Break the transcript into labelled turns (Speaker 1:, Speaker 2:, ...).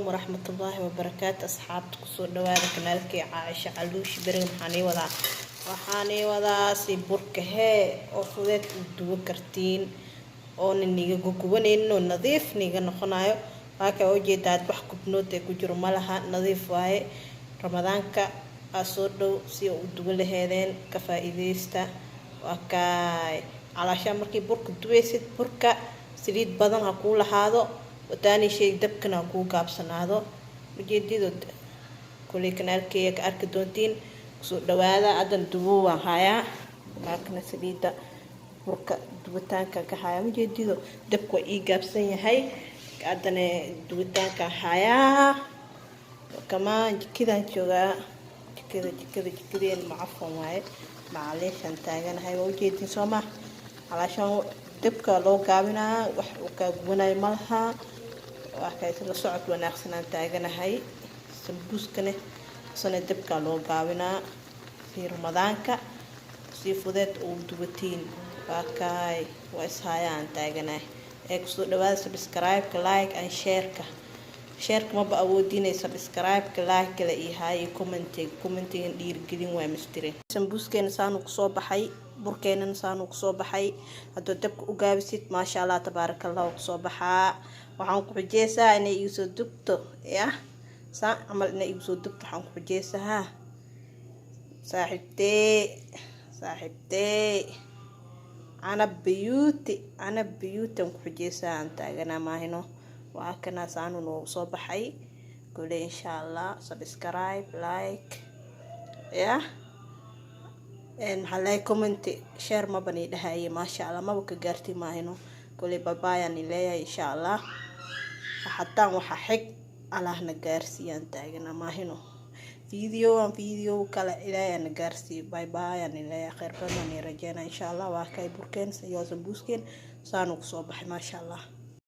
Speaker 1: ورحمة الله وبركاته أصحابتك كسور دوارة كنالكي عائشة علوش بريم وحاني وضا سيبورك هاي وفودت ودو كرتين oo niga gugubanayno nadiif niga noqonayo waxa oo jeedaad wax kubnood ku jiro malaha nadiif waaye ramadaanka soo dhow si uu dugo laheedeen ka faa'iideysta wakaay calaasha markii burka duwaysid burka saliid badan ha ku lahaado wadaani shay dabkana ku gaabsanaado ujeedido kulay kanaalkeyga arki doontiin soo dhawaada adan duwo waan hayaa markana saliida burka dubitaanka ka haya ujeedido dabku ii gaabsan yahay adana dubitaanka haya kama jikadaan joogaa jikadeen macafan waaye macaleeshan taaganahay ujeedin sooma calaashan dabka loo gaabinaa wax uu ka gubanayo malaha wax ka isla socod wanaagsan taaganahay sambuuskana sana dabka loo gaabinaa si ramadaanka si fudeed uu dubatiin باكاي وإسهايان تاجنا إيك صو دواد سبسكرايب كلايك أن شيرك ما بأوديني سبسكرايب كلايك كلا إيهاي كومنتين دير جدين ومستري سمبوس كان سانو كصوب حي بركان سانو كصوب حي هذا تبك أجابسيت ما شاء الله تبارك الله كصوب حا وحنك بجيسا إن يوسف دكتور يا سا عمل إن يوسف دكتور حنك بجيسا ها صاحبتي أنا بيوتي مكحجيسة أنت أنا ما هنا وهكذا سانو صباحي قولي إن شاء الله سبسكرايب لايك يا إن هلاي كومنتي شير ما بني دهاي ما شاء الله ما بك جرتي ما هنا قولي بابايا نلاقي إن شاء الله حتى وححق على هنا جارسي أنت أنا ما هنا فيديو كلا إلى نجارسي باي يعني لا خير فما نرجعنا إن شاء الله وهكاي بركان سيوزن بوسكين سانوك صباح ما شاء الله.